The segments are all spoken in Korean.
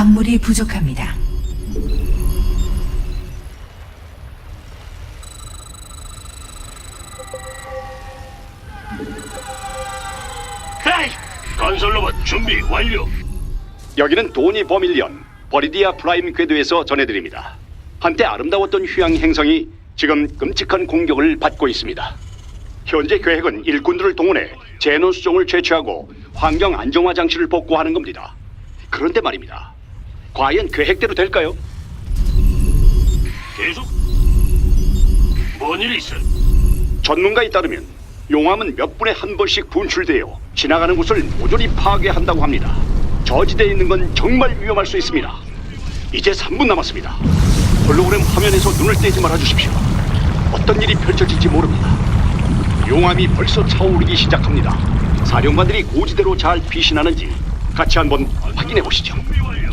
광물이 부족합니다. 에이, 건설로봇 준비 완료. 여기는 도니 버밀리언 버리디아 프라임 궤도에서 전해드립니다. 한때 아름다웠던 휴양 행성이 지금 끔찍한 공격을 받고 있습니다. 현재 계획은 일꾼들을 동원해 제논 수종을 채취하고 환경 안정화 장치를 복구하는 겁니다. 그런데 말입니다. 과연 계획대로 될까요? 계속. 뭔 일 있어? 전문가에 따르면 용암은 몇 분에 한 번씩 분출되어 지나가는 곳을 모조리 파괴한다고 합니다. 저지대에 있는 건 정말 위험할 수 있습니다. 이제 3분 남았습니다. 홀로그램 화면에서 눈을 떼지 말아 주십시오. 어떤 일이 펼쳐질지 모릅니다. 용암이 벌써 차오르기 시작합니다. 사령관들이 고지대로 잘 피신하는지 같이 한번 확인해 보시죠. 준비 완료.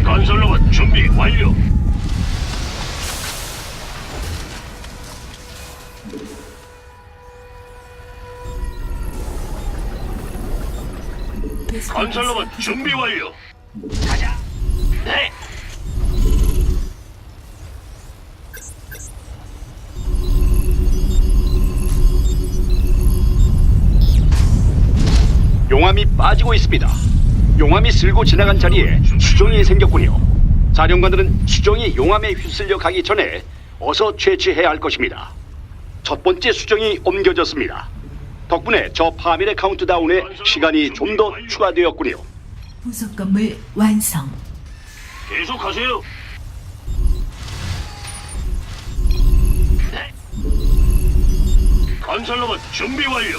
건설로봇 준비 완료. 건설로봇 준비 완료. 가자. 네. 용암이 빠지고 있습니다. 용암이 쓸고 지나간 자리에 수정이 생겼군요. 사령관들은 수정이 용암에 휩쓸려 가기 전에 어서 채취해야 할 것입니다. 첫 번째 수정이 옮겨졌습니다. 덕분에 저 파밀의 카운트다운에 시간이 좀 더 추가되었군요. 부속 건물 완성. 계속하세요. 네. 건설로봇 준비 완료.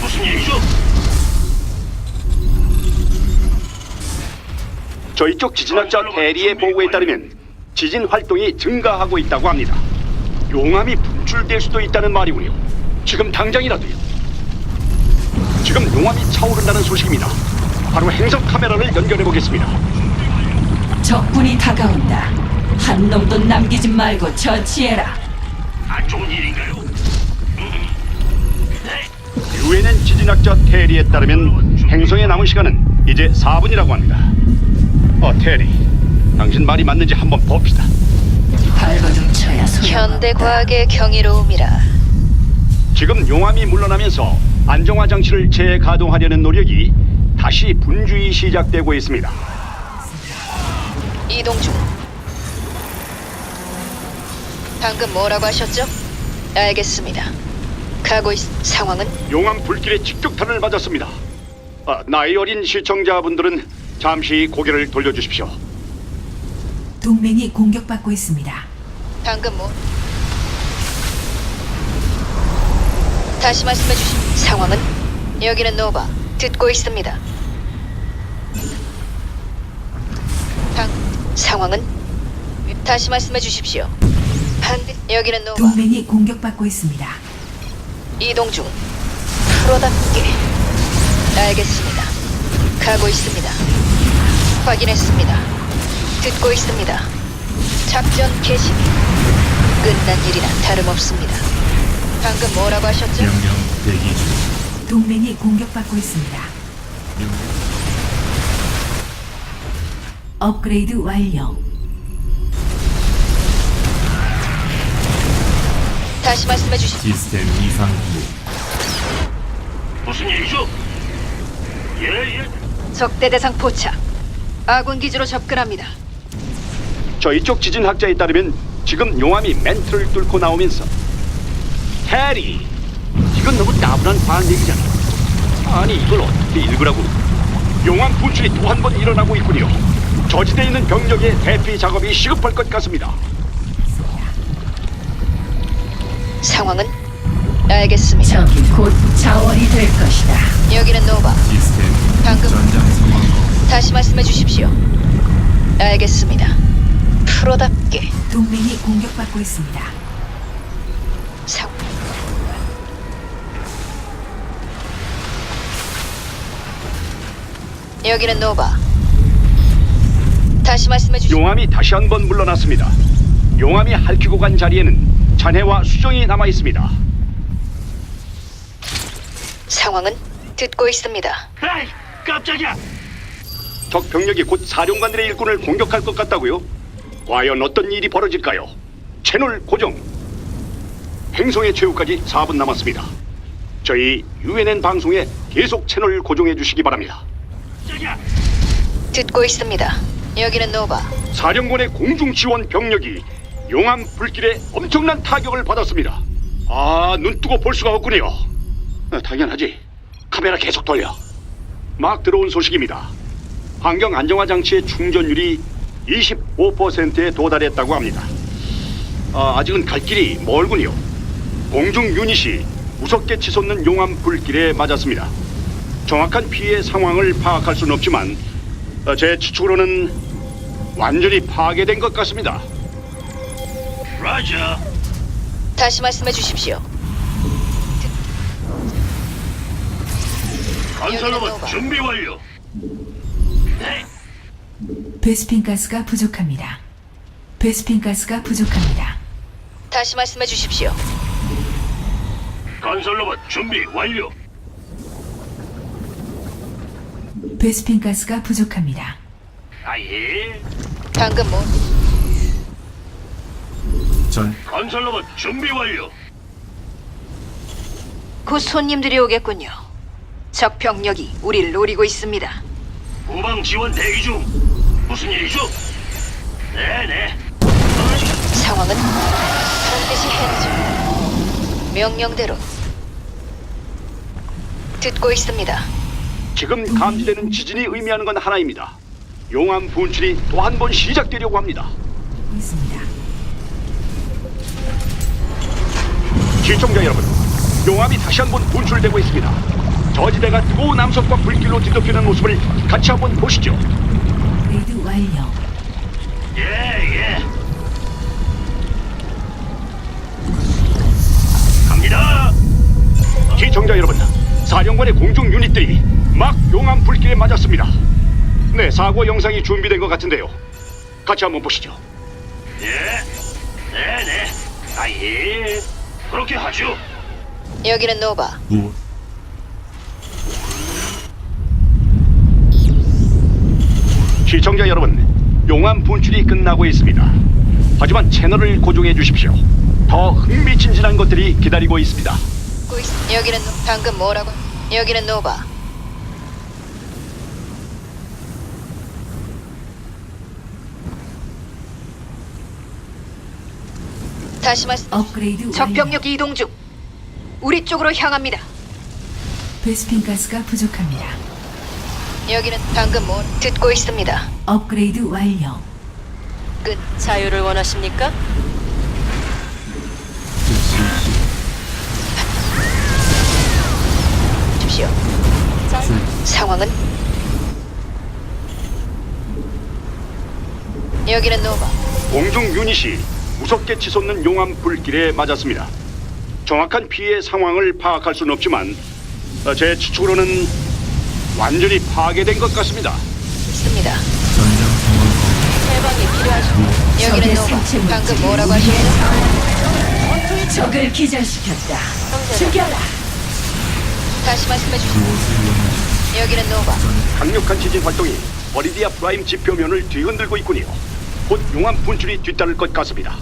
무슨 일이죠? 저희 쪽 지진학자 대리의 보고에 따르면 지진 활동이 증가하고 있다고 합니다. 용암이 분출될 수도 있다는 말이군요. 지금 당장이라도요. 지금 용암이 차오른다는 소식입니다. 바로 행성 카메라를 연결해 보겠습니다. 적군이 다가온다. 한 놈도 남기지 말고 처치해라. 안 좋은 일인가요? 네. 유엔엔 지진학자 테리에 따르면 행성에 남은 시간은 이제 4분이라고 합니다. 테리, 당신 말이 맞는지 한번 봅시다. 발버둥 쳐야 소용. 현대 과학의 경이로움이라. 지금 용암이 물러나면서 안정화 장치를 재가동하려는 노력이 다시 분주히 시작되고 있습니다. 이동 중. 방금 뭐라고 하셨죠? 알겠습니다. 가고 상황은? 용암 불길에 직격탄을 맞았습니다. 나이 어린 시청자분들은 잠시 고개를 돌려주십시오. 동맹이 공격받고 있습니다. 방금 뭐? 다시 말씀해 주신 상황은? 여기는 노바. 듣고 있습니다. 상황은? 다시 말씀해 주십시오. 여기는 노바. 동맹이 공격받고 있습니다. 이동 중. 프로답게. 알겠습니다. 가고 있습니다. 확인했습니다. 듣고 있습니다. 작전 개시. 끝난 일이나 다름없습니다. 방금 뭐라고 하셨죠? 명령 대기 중. 동맹이 공격받고 있습니다. 업그레이드 완료. 다시 말씀해 주시. 시스템 이상 무. 무슨 일이죠? 예. 적대 대상 포착. 아군 기지로 접근합니다. 저희 쪽 지진학자에 따르면 지금 용암이 멘트를 뚫고 나오면서 테리, 이건 너무 나분한 과학 얘기잖아. 아니 이걸 어떻게 읽으라고. 용암 분출이 또 한 번 일어나고 있군요. 저지대에 있는 병력의 대피 작업이 시급할 것 같습니다. 상황은? 알겠습니다. 적이 곧 자원이 될 것이다. 여기는 노바. 시스템 방금- 전장 상황. 다시 말씀해 주십시오. 알겠습니다. 프로답게. 동맹이 공격받고 있습니다. 상. 여기는 노바. 다시 말씀해 주십시오. 용암이 다시 한번 물러났습니다. 용암이 핥히고 간 자리에는 잔해와 수정이 남아 있습니다. 상황은 듣고 있습니다. 에이, 깜짝이야. 적 병력이 곧 사령관들의 일꾼을 공격할 것 같다고요? 과연 어떤 일이 벌어질까요? 채널 고정. 행성의 최후까지 4분 남았습니다. 저희 UNN 방송에 계속 채널 고정해 주시기 바랍니다. 깜짝이야. 듣고 있습니다. 여기는 노바. 사령관의 공중 지원 병력이 용암 불길에 엄청난 타격을 받았습니다. 아, 눈 뜨고 볼 수가 없군요. 당연하지. 카메라 계속 돌려. 막 들어온 소식입니다. 환경 안정화 장치의 충전율이 25%에 도달했다고 합니다. 아직은 갈 길이 멀군요. 공중 유닛이 무섭게 치솟는 용암 불길에 맞았습니다. 정확한 피해 상황을 파악할 수는 없지만 제 추측으로는 완전히 파괴된 것 같습니다. 라자. 다시 말씀해 주십시오. 건설로봇 준비 완료. 네. 베스핀 가스가 부족합니다. 베스핀 가스가 부족합니다. 다시 말씀해 주십시오. 건설로봇 준비 완료. 베스핀 가스가 부족합니다. 아예. 방금 뭐 전 건설로봇 준비 완료. 곧 손님들이 오겠군요. 적 병력이 우리를 노리고 있습니다. 후방 지원 대기 중. 무슨 일이죠? 네네. 상황은 반드시 해내죠. 명령대로 듣고 있습니다. 지금 감지되는 지진이 의미하는 건 하나입니다. 용암 분출이 또 한 번 시작되려고 합니다. 있습니다. 시청자 여러분, 용암이 다시 한번 분출되고 있습니다. 저지대가 뜨거운 암석과 불길로 뒤덮이는 모습을 같이 한번 보시죠. 레이드 완료. 예. 갑니다. 시청자 여러분, 사령관의 공중 유닛들이 막 용암 불길에 맞았습니다. 네, 사고 영상이 준비된 것 같은데요. 같이 한번 보시죠. 예. 네네. 아예. 그렇게 하죠. 여기는 노바. 무 시청자 여러분, 용암 분출이 끝나고 있습니다. 하지만 채널을 고정해 주십시오. 더 흥미진진한 것들이 기다리고 있습니다. 여기는 방금 뭐라고? 여기는 노바. 다시 말씀. 업그레이드 완료. 적 병력 이동 중. 우리 쪽으로 향합니다. 베스핀 가스가 부족합니다. 여기는 방금 뭐 듣고 있습니다. 업그레이드 완료. 끝. 자유를 원하십니까? 주십시오. 상황은 여기는 노바. 공중 유닛이 무섭게 치솟는 용암 불길에 맞았습니다. 정확한 피해 상황을 파악할 수는 없지만 제 추측으로는 완전히 파괴된 것 같습니다. 있습니다. 전장 상황 해방이 필요하십니까? 여기는 적의 노바. 생체 방금 물질이 뭐라고 하셨죠? 적을 기절시켰다. 죽여라. 다시 말씀해 주십시오. 여기는 노바. 강력한 지진 활동이 버리디아 프라임 지표면을 뒤흔들고 있군요. 곧 용암 분출이 뒤따를 것 같습니다.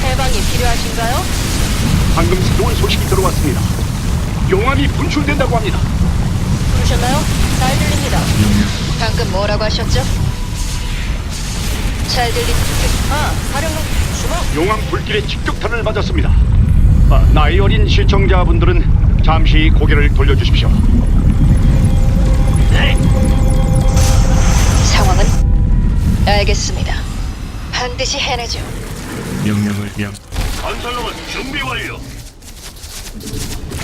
해방이 필요하신가요? 방금 새로운 소식이 들어왔습니다. 용암이 분출된다고 합니다. 부르셨나요? 잘 들립니다. 방금 뭐라고 하셨죠? 잘 들립니다. 사령관 주먹. 용암 불길에 직격탄을 맞았습니다. 나이 어린 시청자분들은 잠시 고개를 돌려주십시오. 네. 상황은 알겠습니다. 반드시 해내죠. 명령을 명 건설로봇 준비 완료.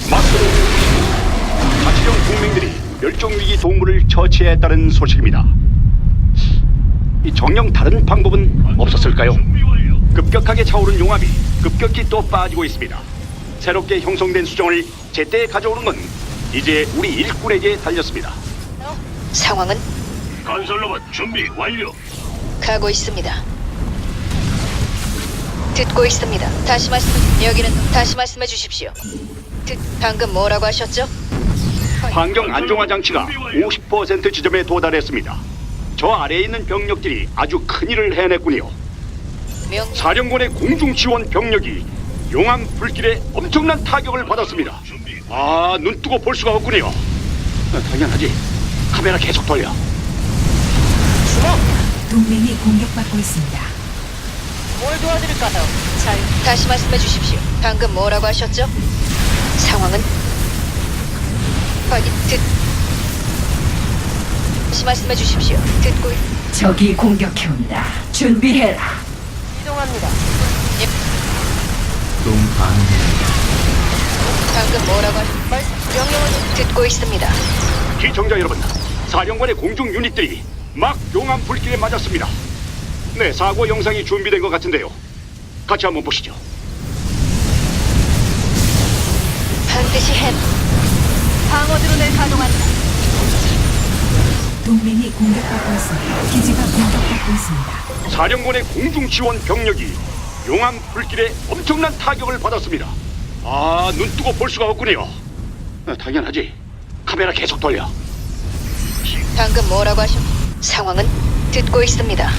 막 들어오고 자치령 동맹들이 멸종위기 동물을 처치했다는 소식입니다. 이 정녕 다른 방법은 없었을까요? 준비 완료. 급격하게 차오른 용암이 급격히 또 빠지고 있습니다. 새롭게 형성된 수정을 제때 가져오는 건 이제 우리 일꾼에게 달렸습니다. 상황은 건설로봇 준비 완료. 가고 있습니다. 듣고 있습니다. 다시 말씀해 주십시오. 방금 뭐라고 하셨죠? 환경 안정화 장치가 50% 지점에 도달했습니다. 저 아래에 있는 병력들이 아주 큰일을 해냈군요. 명 사령관의 공중 지원 병력이 용암 불길에 엄청난 타격을 받았습니다. 아, 눈 뜨고 볼 수가 없군요. 당연하지. 카메라 계속 돌려. 동맹이 공격받고 있습니다. 뭘 도와드릴까요? 다시 말씀해 주십시오. 방금 뭐라고 하셨죠? 상황은 다시 말씀해 주십시오. 적이 공격해온다. 준비해라. 이동합니다. 동 가능합니다. 방금 뭐라고 명령을 듣고 있습니다. 시청자 여러분, 사령관의 공중 유닛들이 막 용암 불길에 맞았습니다. 네, 사고 영상이 준비된 것 같은데요. 같이 한번 보시죠. 반드시 방어 드론을 가동한다. 동맹이 공격받고 있습니다. 기지가 공격받고 있습니다. 사령관의 공중 지원 병력이 용암 불길에 엄청난 타격을 받았습니다. 아, 눈 뜨고 볼 수가 없군요. 당연하지. 카메라 계속 돌려. 방금 뭐라고 상황은 듣고 있습니다.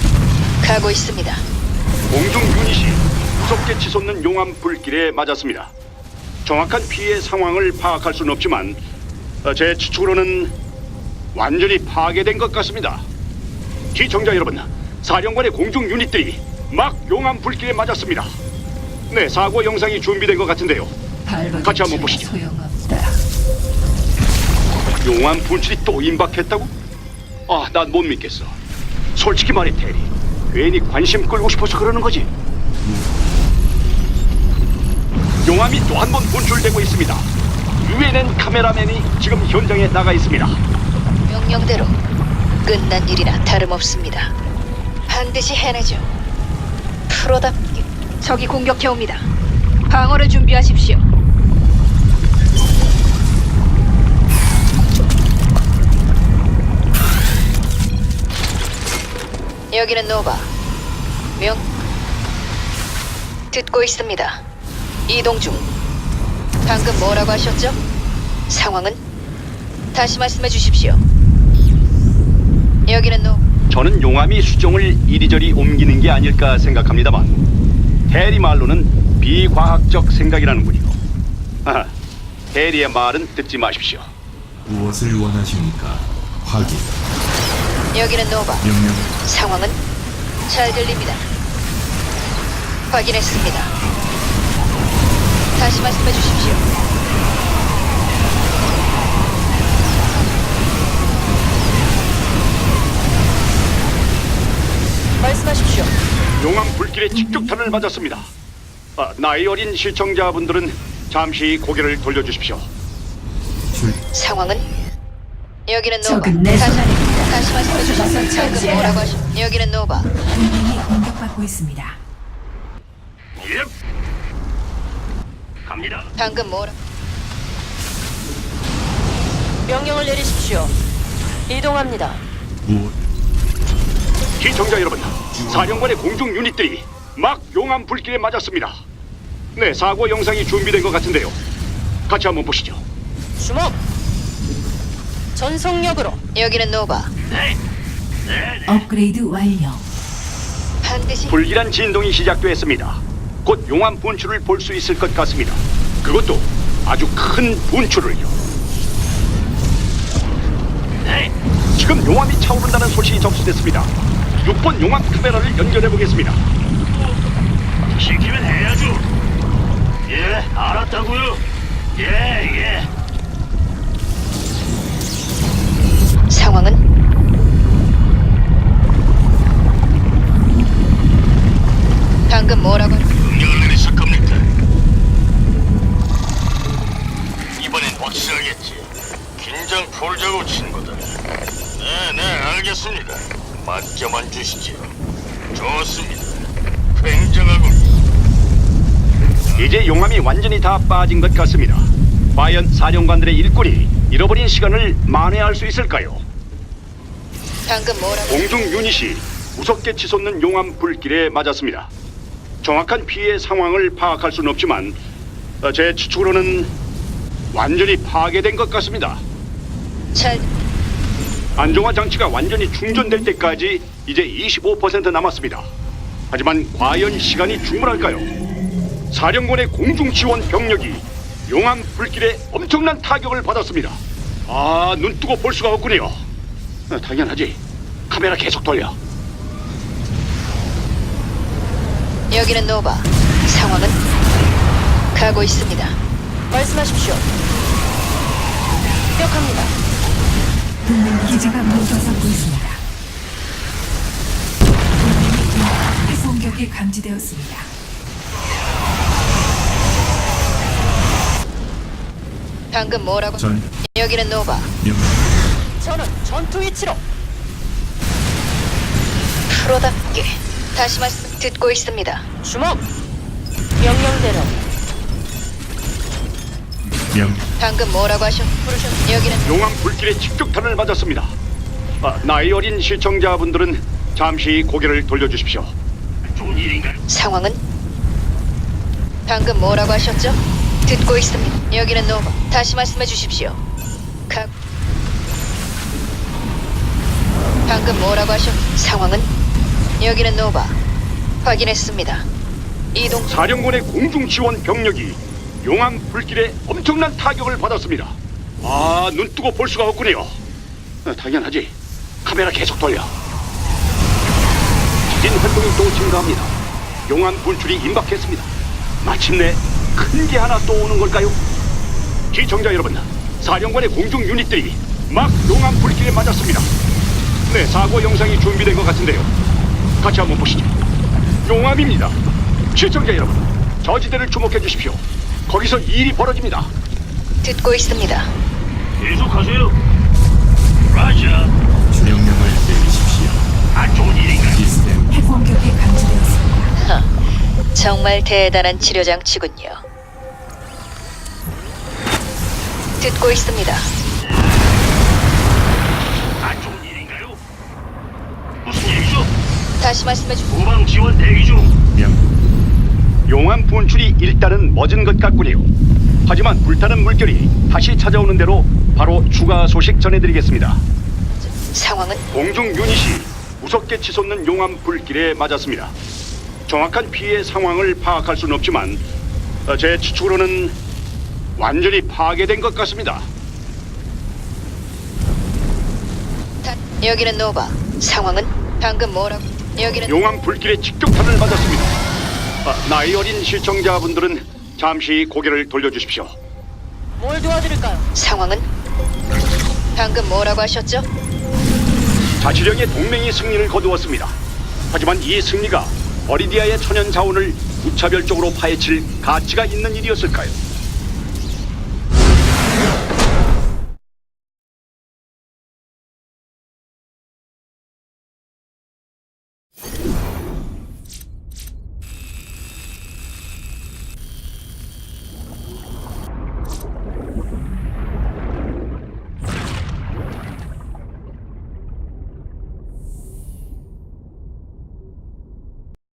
가고 있습니다. 공중 유닛이 무섭게 치솟는 용암 불길에 맞았습니다. 정확한 피해 상황을 파악할 수는 없지만 제 추측으로는 완전히 파괴된 것 같습니다. 시청자 여러분, 사령관의 공중 유닛들이 막 용암 불길에 맞았습니다. 네, 사고 영상이 준비된 것 같은데요. 같이 한번 보시죠. 소용없다. 용암 분출이 또 임박했다고? 아, 난 못 믿겠어. 솔직히 말해, 테리. 괜히 관심 끌고 싶어서 그러는 거지. 용암이 또 한 번 분출되고 있습니다. UNN 카메라맨이 지금 현장에 나가 있습니다. 명령대로 끝난 일이나 다름없습니다. 반드시 해내죠. 프로답게 적이 공격해옵니다. 방어를 준비하십시오. 여기는 노바. 듣고 있습니다. 이동 중. 방금 뭐라고 하셨죠? 상황은? 다시 말씀해 주십시오. 여기는 저는 용암이 수정을 이리저리 옮기는 게 아닐까 생각합니다만 해리 말로는 비과학적 생각이라는군요. 아, 해리의 말은 듣지 마십시오. 무엇을 원하십니까? 확인. 여기는 노바. 명령. 상황은? 잘 들립니다. 확인했습니다. 다시 말씀해 주십시오. 말씀하십시오. 용암 불길에 직격탄을 맞았습니다. 아, 나이 어린 시청자분들은 잠시 고개를 돌려주십시오. 상황은? 여기는 노바. 적은 내 손안입니다. 다시 말씀해 주십시오. 방금 뭐라고 하셨죠? 여기는 노바. 동맹이 공격받고 있습니다. 예. 갑니다. 방금 뭐라? 명령을 내리십시오. 이동합니다. 무엇? 시청자 여러분, 사령관의 공중 유닛들이 막 용암 불길에 맞았습니다. 네, 사고 영상이 준비된 것 같은데요. 같이 한번 보시죠. 주목. 전속력으로. 여기는 노바. 네. 업그레이드 완료. 반드시 불길한 진동이 시작됐습니다. 곧 용암 분출을 볼 수 있을 것 같습니다. 그것도 아주 큰 분출을요. 네. 지금 용암이 차오른다는 소식이 접수됐습니다. 6번 용암 카메라를 연결해 보겠습니다. 시키면 해야죠. 예, 알았다고요. 예. 상황은? 방금 뭐라고? 명령을 내리실 겁니까? 이번엔 확실하겠지. 긴장 풀자고 친구들. 네, 알겠습니다. 맡겨만 주시죠. 좋습니다. 굉장하군. 이제 용암이 완전히 다 빠진 것 같습니다. 과연 사령관들의 일꾼이 잃어버린 시간을 만회할 수 있을까요? 방금 뭐라고? 공중 유닛이 무섭게 치솟는 용암 불길에 맞았습니다. 정확한 피해 상황을 파악할 수는 없지만 제 추측으로는 완전히 파괴된 것 같습니다. 잘 안정화 장치가 완전히 충전될 때까지 이제 25% 남았습니다. 하지만 과연 시간이 충분할까요? 사령관의 공중 지원 병력이 용암 불길에 엄청난 타격을 받았습니다. 아, 눈 뜨고 볼 수가 없군요. 당연하지. 카메라 계속 돌려. 여기는 노바. 상황은 가고 있습니다. 말씀하십시오. 기억합니다. 동맹 기지가 공격받고 있습니다. 동맹의 공격이 감지되었습니다. 방금 뭐라고? 전 여기는 노바. 명령 저는 전투 위치로. 프로답게 다시 말씀 듣고 있습니다. 주목. 명령대로. 방금 뭐라고 부르셨? 여기는 용암 불길에 직격탄을 맞았습니다. 나이 어린 시청자분들은 잠시 고개를 돌려주십시오. 좋은 일인가? 상황은 방금 뭐라고 하셨죠? 듣고 있습니다. 여기는 노바. 다시 말씀해 주십시오. 방금 뭐라고 상황은 여기는 노바. 확인했습니다. 이동. 사령관의 공중 지원 병력이 용암 불길에 엄청난 타격을 받았습니다. 아, 눈 뜨고 볼 수가 없군요. 당연하지. 카메라 계속 돌려. 지진 활동이 또 증가합니다. 용암 분출이 임박했습니다. 마침내 큰 게 하나 또 오는 걸까요? 시청자 여러분, 사령관의 공중 유닛들이 막 용암 불길에 맞았습니다. 네, 사고 영상이 준비된 것 같은데요. 같이 한번 보시죠. 용암입니다. 시청자 여러분, 저지대를 주목해 주십시오. 거기서 일이 벌어집니다. 듣고 있습니다. 계속하세요. 라자. 명령을 내리십시오. 안 좋은 일인가? 시스템 핵공격이 감지되었습니다. 정말 대단한 치료 장치군요. 듣고 있습니다. 안 좋은 일인가요? 무슨 일이죠? 다시 말씀해 주. 후방 지원 대기 중. 용암 분출이 일단은 멎은 것 같군요. 하지만 불타는 물결이 다시 찾아오는 대로 바로 추가 소식 전해드리겠습니다. 상황은 공중 유닛이 무섭게 치솟는 용암 불길에 맞았습니다. 정확한 피해 상황을 파악할 수는 없지만 제 추측으로는 완전히 파괴된 것 같습니다. 여기는 노바. 상황은 방금 뭐라고? 여기는 용암 불길에 직격탄을 맞았습니다. 나이 어린 시청자분들은 잠시 고개를 돌려주십시오. 뭘 도와드릴까요? 상황은 방금 뭐라고 하셨죠? 자치령의 동맹이 승리를 거두었습니다. 하지만 이 승리가 어리디아의 천연 자원을 무차별적으로 파헤칠 가치가 있는 일이었을까요?